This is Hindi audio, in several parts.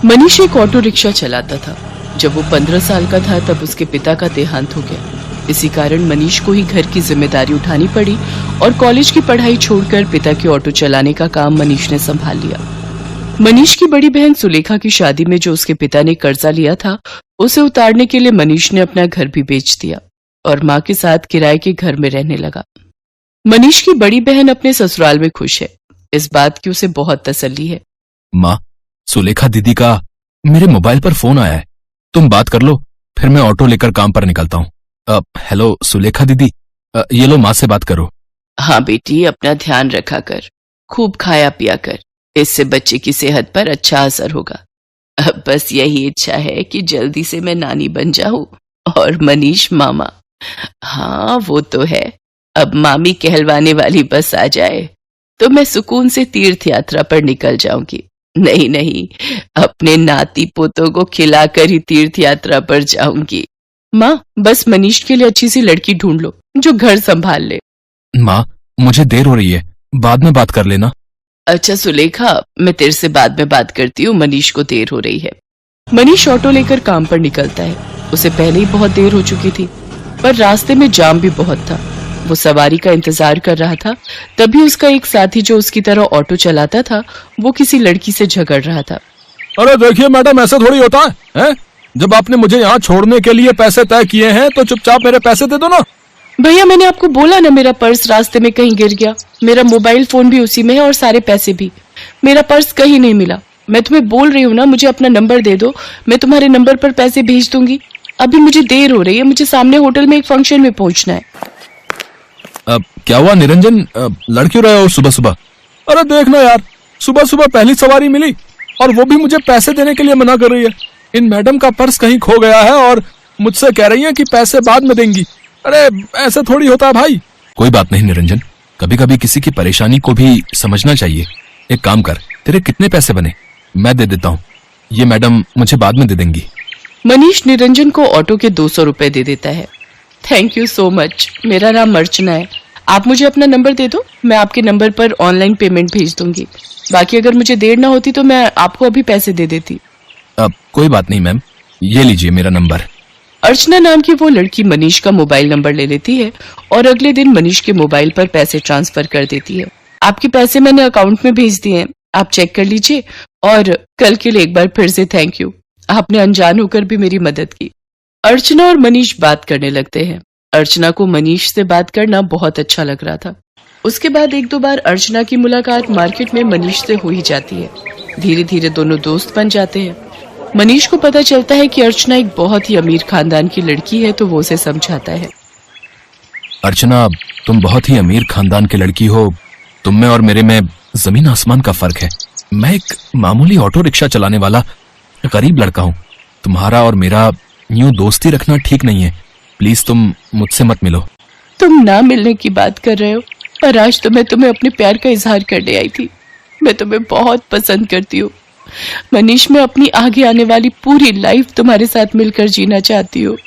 मनीष एक ऑटो रिक्शा चलाता था। जब वो 15 साल का था तब उसके पिता का देहांत हो गया। इसी कारण मनीष को ही घर की जिम्मेदारी उठानी पड़ी और कॉलेज की पढ़ाई छोड़कर पिता के ऑटो चलाने का काम मनीष ने संभाल लिया। मनीष की बड़ी बहन सुलेखा की शादी में जो उसके पिता ने कर्जा लिया था, उसे उतारने के लिए मनीष ने अपना घर भी बेच दिया और माँ के साथ किराए के घर में रहने लगा। मनीष की बड़ी बहन अपने ससुराल में खुश है। इस बात की उसे बहुत तसल्ली है। माँ, सुलेखा दीदी का मेरे मोबाइल पर फोन आया है, तुम बात कर लो, फिर मैं ऑटो लेकर काम पर निकलता हूँ। हेलो सुलेखा दीदी, ये लो माँ से बात करो। हाँ बेटी, अपना ध्यान रखा कर, खूब खाया पिया कर, इससे बच्चे की सेहत पर अच्छा असर होगा। अब बस यही इच्छा है कि जल्दी से मैं नानी बन जाऊं और मनीष मामा। हाँ वो तो है, अब मामी कहलवाने वाली बस आ जाए तो मैं सुकून से तीर्थ यात्रा पर निकल जाऊंगी। नहीं नहीं, अपने नाती पोतों को खिलाकर ही तीर्थ यात्रा पर जाऊंगी। माँ, बस मनीष के लिए अच्छी सी लड़की ढूंढ लो जो घर संभाल ले। माँ, मुझे देर हो रही है, बाद में बात कर लेना। अच्छा सुलेखा, मैं तेरे से बाद में बात करती हूँ, मनीष को देर हो रही है। मनीष ऑटो लेकर काम पर निकलता है। उसे पहले ही बहुत देर हो चुकी थी, पर रास्ते में जाम भी बहुत था। वो सवारी का इंतजार कर रहा था, तभी उसका एक साथी जो उसकी तरह ऑटो चलाता था, वो किसी लड़की से झगड़ रहा था। अरे देखिए मैडम, ऐसा थोड़ी होता है? जब आपने मुझे यहाँ छोड़ने के लिए पैसे तय किए हैं तो चुपचाप मेरे पैसे दे दो ना। भैया, मैंने आपको बोला ना, मेरा पर्स रास्ते में कहीं गिर गया। मेरा मोबाइल फोन भी उसी में है और सारे पैसे भी। मेरा पर्स कहीं नहीं मिला। मैं तुम्हें बोल रही हूँ ना, मुझे अपना नंबर दे दो, मैं तुम्हारे नंबर पर पैसे भेज दूंगी। अभी मुझे देर हो रही है, मुझे सामने होटल में एक फंक्शन में पहुंचना है। क्या हुआ निरंजन, लड़ क्यों रहे हो सुबह सुबह? अरे देखना यार, सुबह सुबह पहली सवारी मिली और वो भी मुझे पैसे देने के लिए मना कर रही है। इन मैडम का पर्स कहीं खो गया है और मुझसे कह रही है कि पैसे बाद में देंगी। अरे ऐसा थोड़ी होता है भाई। कोई बात नहीं निरंजन, कभी कभी किसी की परेशानी को भी समझना चाहिए। एक काम कर, तेरे कितने पैसे बने मैं दे देता हूँ, ये मैडम मुझे बाद में दे देंगी। मनीष निरंजन को ऑटो के 200 रुपए दे देता है। Thank you so much. मेरा नाम अर्चना है, आप मुझे अपना नंबर दे दो, मैं आपके नंबर पर ऑनलाइन पेमेंट भेज दूंगी। बाकी अगर मुझे देर ना होती तो मैं आपको अभी पैसे दे देती। कोई बात नहीं मैम, ये लीजिए मेरा नंबर। अर्चना नाम की वो लड़की मनीष का मोबाइल नंबर ले लेती है और अगले दिन मनीष के मोबाइल पर पैसे ट्रांसफर कर देती है। आपके पैसे मैंने अकाउंट में भेज दिए हैं, आप चेक कर लीजिए। और कल के लिए एक बार फिर से थैंक यू, आपने अनजान होकर भी मेरी मदद की। अर्चना और मनीष बात करने लगते हैं। अर्चना को मनीष से बात करना बहुत अच्छा लग रहा था। उसके बाद एक दो बार अर्चना की मुलाकात मार्केट में मनीष से हो ही जाती है। धीरे धीरे दोनों दोस्त बन जाते हैं। मनीष को पता चलता है कि अर्चना एक बहुत ही अमीर खानदान की लड़की है, तो वो उसे समझाता है। अर्चना, तुम बहुत ही अमीर खानदान की लड़की हो, तुम में और मेरे में जमीन आसमान का फर्क है। मैं एक मामूली ऑटो रिक्शा चलाने वाला गरीब लड़का हूँ। तुम्हारा और मेरा यूं दोस्ती रखना ठीक नहीं है, प्लीज तुम मुझसे मत मिलो। तुम ना मिलने की बात कर रहे हो, पर आज तो मैं तुम्हें अपने प्यार का इजहार करने आई थी। मैं तुम्हें बहुत पसंद करती हूँ मनीष, मैं अपनी आगे आने वाली पूरी लाइफ तुम्हारे साथ मिलकर जीना चाहती हूँ।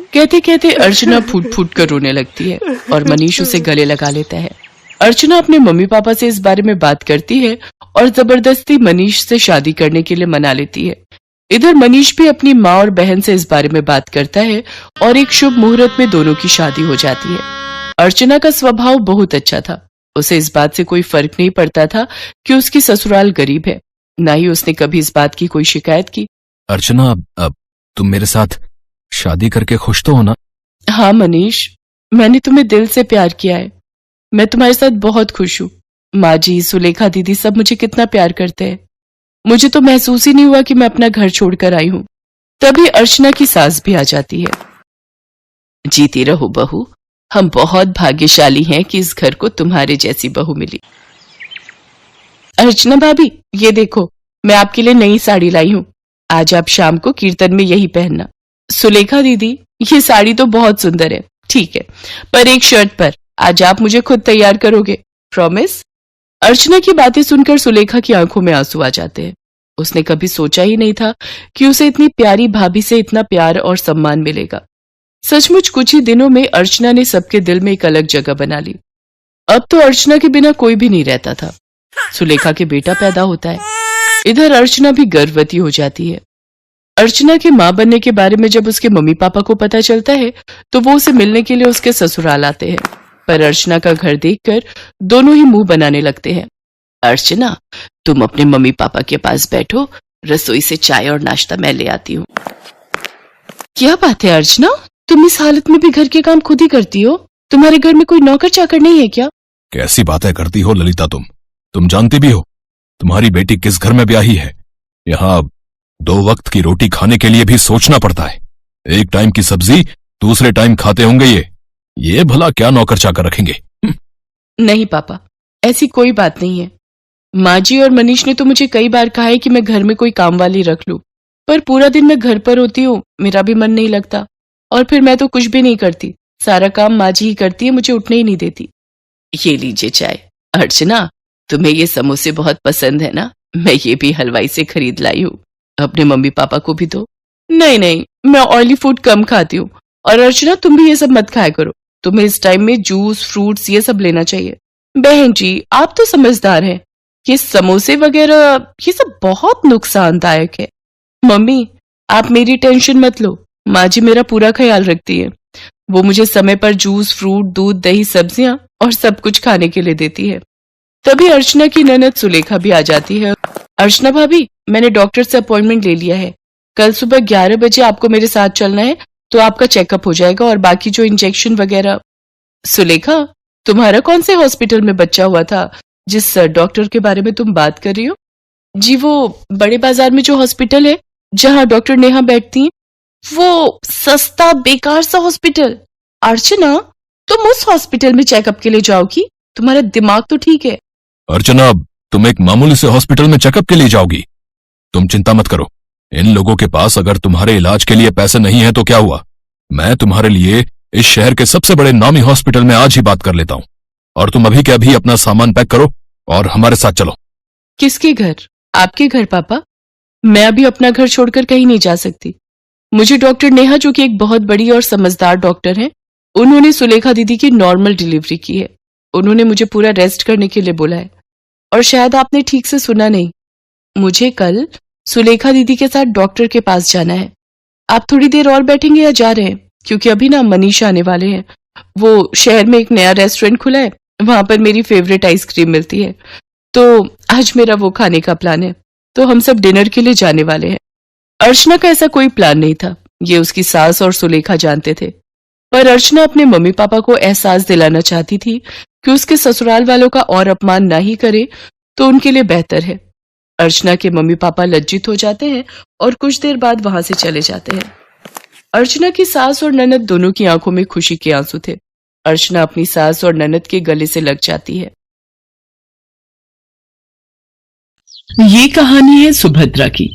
कहते कहते अर्चना फूट फूट कर रोने लगती है और मनीष उसे गले लगा लेता है। अर्चना अपने मम्मी पापा से इस बारे में बात करती है और जबरदस्ती मनीष से शादी करने के लिए मना लेती है। इधर मनीष भी अपनी माँ और बहन से इस बारे में बात करता है और एक शुभ मुहूर्त में दोनों की शादी हो जाती है। अर्चना का स्वभाव बहुत अच्छा था। उसे इस बात से कोई फर्क नहीं पड़ता था कि उसकी ससुराल गरीब है, ना ही उसने कभी इस बात की कोई शिकायत की। अर्चना, तुम मेरे साथ शादी करके खुश तो हो ना? हाँ मनीष, मैंने तुम्हें दिल से प्यार किया है। मैं तुम्हारे साथ बहुत खुश हूँ। माँ जी, सुलेखा दीदी सब मुझे कितना प्यार करते हैं। मुझे तो महसूस ही नहीं हुआ कि मैं अपना घर छोड़कर आई हूँ। तभी अर्चना की सास भी आ जाती है। जीती रहो बहू, हम बहुत भाग्यशाली हैं कि इस घर को तुम्हारे जैसी बहू मिली। अर्चना भाभी, ये देखो, मैं आपके लिए नई साड़ी लाई हूँ, आज आप शाम को कीर्तन में यही पहनना। सुलेखा दीदी, ये साड़ी तो बहुत सुंदर है, ठीक है, पर एक शर्त पर, आज आप मुझे खुद तैयार करोगे, प्रॉमिस? अर्चना की बातें सुनकर सुलेखा की आंखों में आंसू आ जाते हैं। उसने कभी सोचा ही नहीं था कि उसे इतनी प्यारी भाभी से इतना प्यार और सम्मान मिलेगा। सचमुच कुछ ही दिनों में अर्चना ने सबके दिल में एक अलग जगह बना ली। अब तो अर्चना के बिना कोई भी नहीं रहता था। सुलेखा के बेटा पैदा होता है। इधर अर्चना भी गर्भवती हो जाती है। अर्चना के मां बनने के बारे में जब उसके मम्मी पापा को पता चलता है तो वो उसे मिलने के लिए उसके ससुराल आते हैं, पर अर्चना का घर देखकर दोनों ही मुंह बनाने लगते हैं। अर्चना, तुम अपने मम्मी पापा के पास बैठो, रसोई से चाय और नाश्ता मैं ले आती हूँ। क्या बात है अर्चना, तुम इस हालत में भी घर के काम खुद ही करती हो? तुम्हारे घर में कोई नौकर चाकर नहीं है क्या? कैसी बातें करती हो ललिता तुम जानती भी हो तुम्हारी बेटी किस घर में ब्याही है। यहाँ 2 वक्त की रोटी खाने के लिए भी सोचना पड़ता है। एक टाइम की सब्जी दूसरे टाइम खाते होंगे ये भला क्या नौकर चाकर रखेंगे? नहीं पापा, ऐसी कोई बात नहीं है। माँ जी और मनीष ने तो मुझे कई बार कहा है कि मैं घर में कोई काम वाली रख लूं, पर पूरा दिन मैं घर पर होती हूँ, मेरा भी मन नहीं लगता, और फिर मैं तो कुछ भी नहीं करती, सारा काम माँ जी ही करती है, मुझे उठने ही नहीं देती। ये लीजिए चाय। अर्चना, तुम्हें ये समोसे बहुत पसंद है ना? मैं ये भी हलवाई से खरीद लाई हूँ, अपने मम्मी पापा को भी दो। नहीं, मैं ऑयली फूड कम खाती हूँ। और अर्चना, तुम भी ये सब मत खाया करो, तुम्हें इस टाइम में जूस फ्रूट्स ये सब लेना चाहिए। बहन जी, आप तो समझदार हैं, ये समोसे वगैरह ये सब बहुत नुकसानदायक है। मम्मी, आप मेरी टेंशन मत लो, माँ जी मेरा पूरा ख्याल रखती है। वो मुझे समय पर जूस फ्रूट दूध दही सब्जियां और सब कुछ खाने के लिए देती है। तभी अर्चना की ननद सुलेखा भी आ जाती है। अर्चना भाभी, मैंने डॉक्टर से अपॉइंटमेंट ले लिया है, कल सुबह 11 बजे आपको मेरे साथ चलना है, तो आपका चेकअप हो जाएगा और बाकी जो इंजेक्शन वगैरह। सुलेखा, तुम्हारा कौन से हॉस्पिटल में बच्चा हुआ था जिस डॉक्टर के बारे में तुम बात कर रही हो? जी, वो बड़े बाजार में जो हॉस्पिटल है जहां डॉक्टर नेहा बैठती हैं, वो सस्ता बेकार सा हॉस्पिटल। अर्चना, तुम उस हॉस्पिटल में चेकअप के लिए जाओगी? तुम्हारा दिमाग तो ठीक है। अर्चना, तुम एक मामूली से हॉस्पिटल में चेकअप के लिए जाओगी? तुम चिंता मत करो, इन लोगों के पास अगर तुम्हारे इलाज के लिए पैसे नहीं है तो क्या हुआ, मैं तुम्हारे लिए इस शहर के सबसे बड़े नामी हॉस्पिटल में आज ही बात कर लेता हूँ। और तुम अभी के अभी अपना सामान पैक करो और हमारे साथ चलो। किसके घर? आपके घर पापा? मैं अभी अपना घर छोड़कर कहीं नहीं जा सकती। मुझे डॉक्टर नेहा, जो कि एक बहुत बड़ी और समझदार डॉक्टर हैं, उन्होंने सुलेखा दीदी की नॉर्मल डिलीवरी की है। उन्होंने मुझे पूरा रेस्ट करने के लिए बोला है। और शायद आपने ठीक से सुना नहीं, मुझे कल सुलेखा दीदी के साथ डॉक्टर के पास जाना है। आप थोड़ी देर और बैठेंगे या जा रहे हैं? क्योंकि अभी ना मनीष आने वाले हैं। वो शहर में एक नया रेस्टोरेंट खुला है, वहां पर मेरी फेवरेट आइसक्रीम मिलती है, तो आज मेरा वो खाने का प्लान है, तो हम सब डिनर के लिए जाने वाले हैं। अर्चना का ऐसा कोई प्लान नहीं था, ये उसकी सास और सुलेखा जानते थे, पर अर्चना अपने मम्मी पापा को एहसास दिलाना चाहती थी कि उसके ससुराल वालों का और अपमान ना ही करे तो उनके लिए बेहतर है। अर्चना के मम्मी पापा लज्जित हो जाते हैं और कुछ देर बाद वहां से चले जाते हैं। अर्चना की सास और ननद दोनों की आंखों में खुशी के आंसू थे। अर्चना अपनी सास और ननद के गले से लग जाती है। ये कहानी है सुभद्रा की।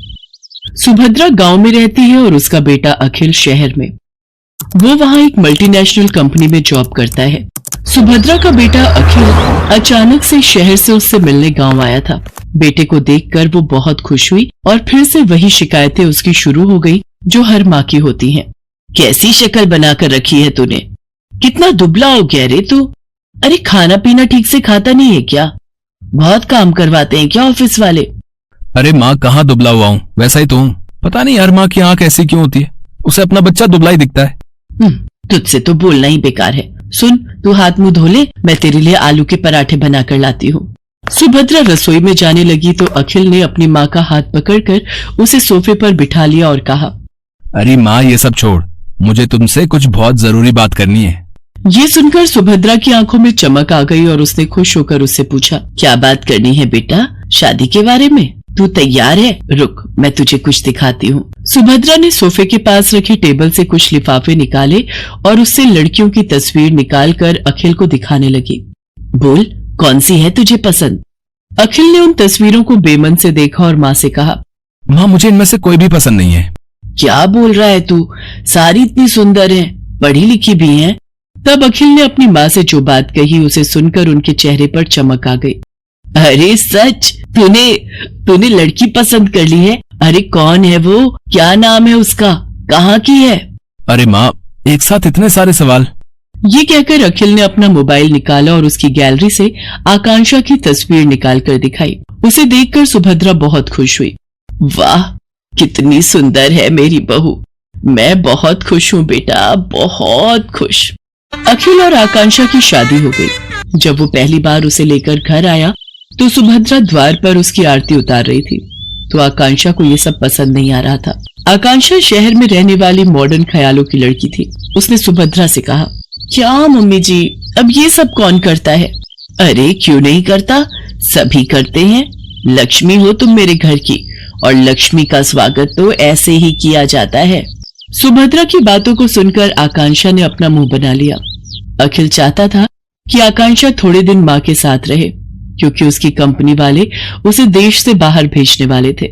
सुभद्रा गांव में रहती है और उसका बेटा अखिल शहर में। वो वहां एक मल्टीनेशनल कंपनी में जॉब करता है। सुभद्रा का बेटा अखिल अचानक से शहर से उससे मिलने गांव आया था। बेटे को देखकर वो बहुत खुश हुई और फिर से वही शिकायतें उसकी शुरू हो गई जो हर माँ की होती हैं। कैसी शक्ल बनाकर रखी है तूने? कितना दुबला हो गया रे तू? अरे खाना पीना ठीक से खाता नहीं है क्या? बहुत काम करवाते हैं क्या ऑफिस वाले? अरे माँ, कहाँ दुबला हुआ हूँ, वैसा ही तो हूँ। पता नहीं यार माँ की आंख ऐसी क्यों होती है, उसे अपना बच्चा दुबला ही दिखता है। तुझसे तो बोलना ही बेकार है। सुन, तू हाथ मुंह धो ले, मैं तेरे लिए आलू के पराठे बनाकर लाती हूँ। सुभद्रा रसोई में जाने लगी तो अखिल ने अपनी माँ का हाथ पकड़कर उसे सोफे पर बिठा लिया और कहा, अरे माँ, ये सब छोड़, मुझे तुमसे कुछ बहुत जरूरी बात करनी है। ये सुनकर सुभद्रा की आंखों में चमक आ गई और उसने खुश होकर उससे पूछा, क्या बात करनी है बेटा? शादी के बारे में? तू तैयार है? रुक, मैं तुझे कुछ दिखाती हूँ। सुभद्रा ने सोफे के पास रखी टेबल से कुछ लिफाफे निकाले और उससे लड़कियों की तस्वीर निकालकर अखिल को दिखाने लगी। बोल, कौन सी है तुझे पसंद? अखिल ने उन तस्वीरों को बेमन से देखा और माँ से कहा, माँ, मुझे इनमें से कोई भी पसंद नहीं है। क्या बोल रहा है तू? सारी इतनी सुंदर हैं, पढ़ी लिखी भी हैं। तब अखिल ने अपनी माँ से जो बात कही उसे सुनकर उनके चेहरे पर चमक आ गई। अरे सच, तूने लड़की पसंद कर ली है? अरे कौन है वो? क्या नाम है उसका? कहाँ की है? अरे माँ, एक साथ इतने सारे सवाल। ये कहकर अखिल ने अपना मोबाइल निकाला और उसकी गैलरी से आकांक्षा की तस्वीर निकाल कर दिखाई। उसे देखकर सुभद्रा बहुत खुश हुई। वाह, कितनी सुंदर है मेरी बहू। मैं बहुत खुश हूँ बेटा, बहुत खुश। अखिल और आकांक्षा की शादी हो गई। जब वो पहली बार उसे लेकर घर आया तो सुभद्रा द्वार पर उसकी आरती उतार रही थी, तो आकांक्षा को ये सब पसंद नहीं आ रहा था। आकांक्षा शहर में रहने वाली मॉडर्न ख्यालों की लड़की थी। उसने सुभद्रा से कहा, क्या मम्मी जी, अब ये सब कौन करता है? अरे क्यों नहीं करता, सभी करते हैं। लक्ष्मी हो तुम मेरे घर की, और लक्ष्मी का स्वागत तो ऐसे ही किया जाता है। सुभद्रा की बातों को सुनकर आकांक्षा ने अपना मुंह बना लिया। अखिल चाहता था कि आकांक्षा थोड़े दिन मां के साथ रहे, क्योंकि उसकी कंपनी वाले उसे देश से बाहर भेजने वाले थे।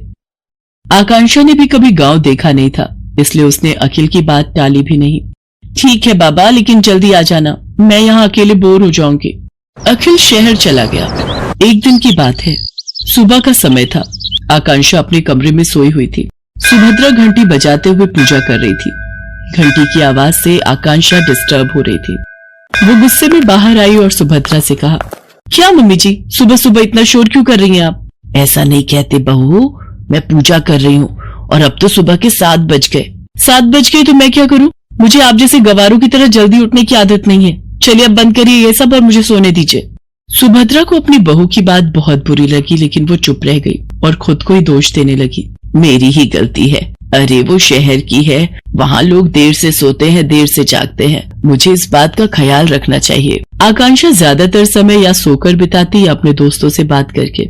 आकांक्षा ने भी कभी गांव देखा नहीं था, इसलिए उसने अखिल की बात टाली भी नहीं। ठीक है बाबा, लेकिन जल्दी आ जाना, मैं यहाँ अकेले बोर हो जाऊंगी। अखिल शहर चला गया। एक दिन की बात है, सुबह का समय था। आकांक्षा अपने कमरे में सोई हुई थी। सुभद्रा घंटी बजाते हुए पूजा कर रही थी। घंटी की आवाज से आकांक्षा डिस्टर्ब हो रही थी। वो गुस्से में बाहर आई और सुभद्रा से कहा, क्या मम्मी जी, सुबह सुबह इतना शोर क्यों कर रही हैं आप? ऐसा नहीं कहते बहू, मैं पूजा कर रही हूँ और अब तो सुबह के 7 बज गए। 7 बज गए तो मैं क्या करूँ? मुझे आप जैसे गवारों की तरह जल्दी उठने की आदत नहीं है। चलिए अब बंद करिए ये सब और मुझे सोने दीजिए। सुभद्रा को अपनी बहू की बात बहुत बुरी लगी, लेकिन वो चुप रह गई और खुद को ही दोष देने लगी। मेरी ही गलती है। अरे वो शहर की है, वहाँ लोग देर से सोते हैं, देर से जागते हैं। मुझे इस बात का ख्याल रखना चाहिए। आकांक्षा ज्यादातर समय या सोकर बिताती या अपने दोस्तों से बात करके।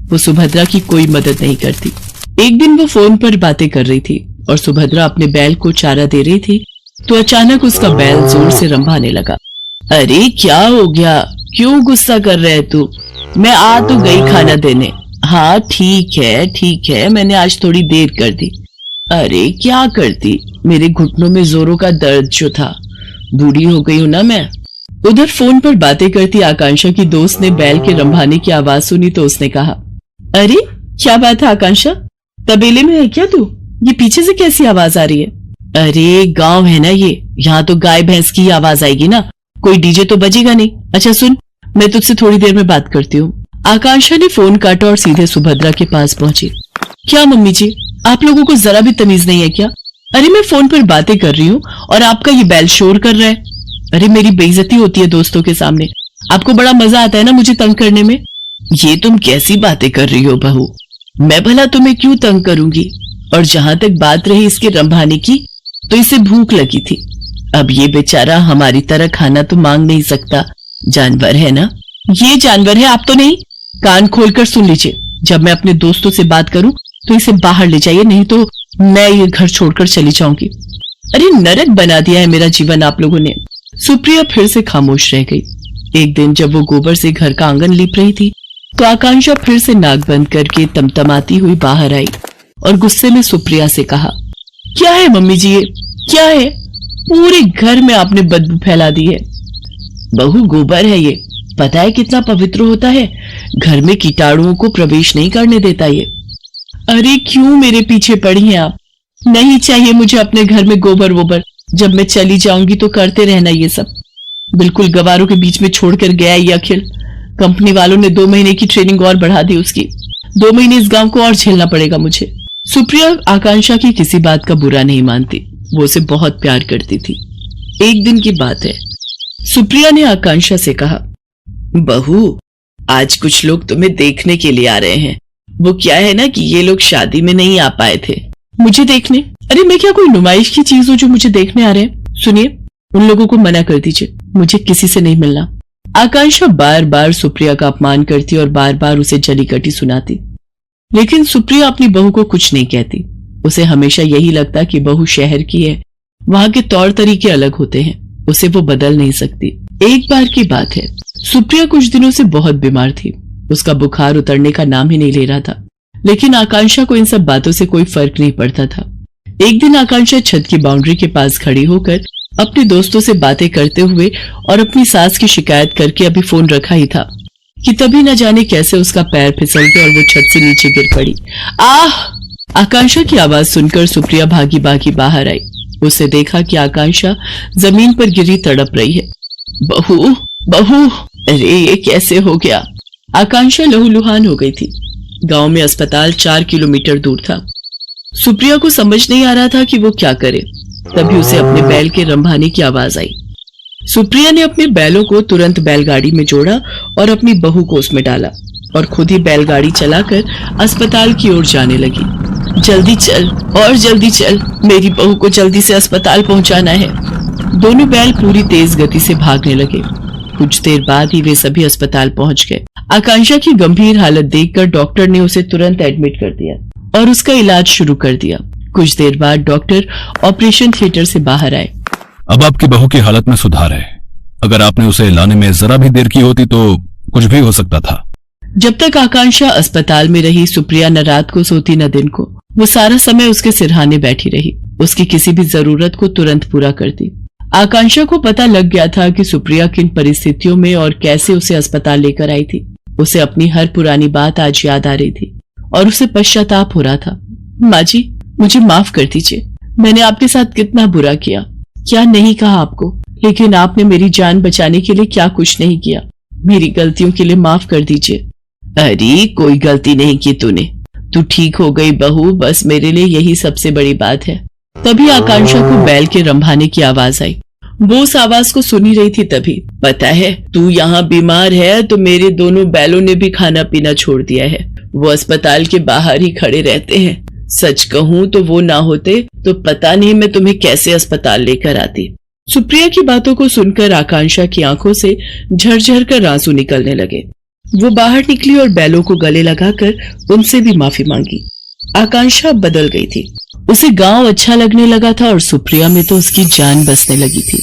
वो सुभद्रा की कोई मदद नहीं करती। एक दिन वो फोन पर बातें कर रही थी और सुभद्रा अपने बैल को चारा दे रही थी, तो अचानक उसका बैल जोर से रंभाने लगा। अरे क्या हो गया, क्यों गुस्सा कर रहे है तू? मैं आ तो गई खाना देने। हाँ ठीक है, मैंने आज थोड़ी देर कर दी। अरे क्या करती, मेरे घुटनों में जोरों का दर्द जो था, बूढ़ी हो गई हूं ना मैं। उधर फोन पर बातें करती आकांक्षा की दोस्त ने बैल के रंभाने की आवाज सुनी तो उसने कहा, अरे क्या बात है आकांक्षा, तबेले में है क्या तू? ये पीछे से कैसी आवाज आ रही है? अरे गांव है ना ये, यहाँ तो गाय भैंस की आवाज आएगी ना, कोई डीजे तो बजेगा नहीं। अच्छा सुन, मैं तुझसे थोड़ी देर में बात करती हूँ। आकांक्षा ने फोन काटा और सीधे सुभद्रा के पास पहुंची। क्या मम्मी जी, आप लोगों को जरा भी तमीज नहीं है क्या? अरे मैं फोन पर बातें कर रही हूँ और आपका ये बैल शोर कर रहा है। अरे मेरी बेइज्जती होती है दोस्तों के सामने। आपको बड़ा मजा आता है ना मुझे तंग करने में। ये तुम कैसी बातें कर रही हो बहू, मैं भला तुम्हें क्यों तंग करूंगी? और जहां तक बात रही इसके रंभाने की, तो इसे भूख लगी थी। अब ये बेचारा हमारी तरह खाना तो मांग नहीं सकता, जानवर है ना। ये जानवर है, आप तो नहीं। कान खोलकर सुन लीजिए, जब मैं अपने दोस्तों से बात करूं तो इसे बाहर ले जाइए, नहीं तो मैं ये घर छोड़कर चली जाऊंगी। अरे नरक बना दिया है मेरा जीवन आप लोगों ने। सुप्रिया फिर से खामोश रह गई। एक दिन जब वो गोबर से घर का आंगन लीप रही थी तो आकांक्षा फिर से नाक बंद करके तमतमाती हुई बाहर आई और गुस्से में सुप्रिया से कहा, क्या है मम्मी जी ये क्या है? पूरे घर में आपने बदबू फैला दी है। बहू गोबर है ये, पता है कितना पवित्र होता है, घर में कीटाणुओं को प्रवेश नहीं करने देता ये। अरे क्यों मेरे पीछे पड़ी हैं आप? नहीं चाहिए मुझे अपने घर में गोबर वोबर, जब मैं चली जाऊंगी तो करते रहना ये सब। बिल्कुल गवारों के बीच में छोड़कर गया ये अखिल। कंपनी वालों ने 2 महीने की ट्रेनिंग और बढ़ा दी उसकी। 2 महीने इस गांव को और झेलना पड़ेगा मुझे। सुप्रिया आकांक्षा की किसी बात का बुरा नहीं मानती, वो उसे बहुत प्यार करती थी। एक दिन की बात है, सुप्रिया ने आकांक्षा से कहा, बहू आज कुछ लोग तुम्हें देखने के लिए आ रहे हैं। वो क्या है ना कि ये लोग शादी में नहीं आ पाए थे। मुझे देखने? अरे मैं क्या कोई नुमाइश की चीज हूँ जो मुझे देखने आ रहे हैं? सुनिए, उन लोगों को मना कर दीजिए, मुझे किसी से नहीं मिलना। आकांक्षा बार बार सुप्रिया का अपमान करती और बार बार उसे जली कटी सुनाती, लेकिन सुप्रिया अपनी बहू को कुछ नहीं कहती। उसे हमेशा यही लगता कि बहू शहर की है, वहां के तौर तरीके अलग होते हैं, उसे वो बदल नहीं सकती। एक बार की बात है, सुप्रिया कुछ दिनों से बहुत बीमार थी। उसका बुखार उतरने का नाम ही नहीं ले रहा था, लेकिन आकांक्षा को इन सब बातों से कोई फर्क नहीं पड़ता था। एक दिन आकांक्षा छत की बाउंड्री के पास खड़ी होकर अपने दोस्तों से बातें करते हुए और अपनी सास की शिकायत करके अभी फोन रखा ही था कि तभी न जाने कैसे उसका पैर फिसल गया और वो छत से नीचे गिर पड़ी। आह! आकांक्षा की आवाज सुनकर सुप्रिया भागी भागी बाहर आई। उसे देखा कि आकांक्षा जमीन पर गिरी तड़प रही है। बहू बहू, अरे ये कैसे हो गया? आकांक्षा लहूलुहान हो गई थी। गांव में अस्पताल 4 किलोमीटर दूर था। सुप्रिया को समझ नहीं आ रहा था कि वो क्या करे। तभी उसे अपने बैल के रंभाने की आवाज आई। सुप्रिया ने अपने बैलों को तुरंत बैलगाड़ी में जोड़ा और अपनी बहू को उसमें डाला और खुद ही बैलगाड़ी चलाकर अस्पताल की ओर जाने लगी। जल्दी चल और जल्दी चल, मेरी बहू को जल्दी से अस्पताल पहुंचाना है। दोनों बैल पूरी तेज गति से भागने लगे। कुछ देर बाद ही वे सभी अस्पताल पहुंच गए। आकांक्षा की गंभीर हालत देखकर डॉक्टर ने उसे तुरंत एडमिट कर दिया और उसका इलाज शुरू कर दिया। कुछ देर बाद डॉक्टर ऑपरेशन थिएटर से बाहर आए। अब आपकी बहू की हालत में सुधार है। अगर आपने उसे लाने में जरा भी देर की होती तो कुछ भी हो सकता था। जब तक आकांक्षा अस्पताल में रही, सुप्रिया न रात को सोती न दिन को। वो सारा समय उसके सिरहाने बैठी रही, उसकी किसी भी जरूरत को तुरंत पूरा करती। आकांक्षा को पता लग गया था कि सुप्रिया किन परिस्थितियों में और कैसे उसे अस्पताल लेकर आई थी। उसे अपनी हर पुरानी बात आज याद आ रही थी और उसे पश्चाताप हो रहा था। माँ जी, मुझे माफ कर दीजिए। मैंने आपके साथ कितना बुरा किया, क्या नहीं कहा आपको, लेकिन आपने मेरी जान बचाने के लिए क्या कुछ नहीं किया। मेरी गलतियों के लिए माफ कर दीजिए। अरे कोई गलती नहीं की तूने, तू ठीक हो गई बहू, बस मेरे लिए यही सबसे बड़ी बात है। तभी आकांक्षा को बैल के रंभाने की आवाज आई। वो उस आवाज को सुनी रही थी तभी। पता है तू यहाँ बीमार है तो मेरे दोनों बैलों ने भी खाना पीना छोड़ दिया है। वो अस्पताल के बाहर ही खड़े रहते हैं। सच कहूँ तो वो ना होते तो पता नहीं मैं तुम्हें कैसे अस्पताल लेकर आती। सुप्रिया की बातों को सुनकर आकांक्षा की आंखों से झरझर कर आंसू निकलने लगे। वो बाहर निकली और बैलों को गले लगाकर उनसे भी माफी मांगी। आकांक्षा बदल गई थी। उसे गांव अच्छा लगने लगा था और सुप्रिया में तो उसकी जान बसने लगी थी।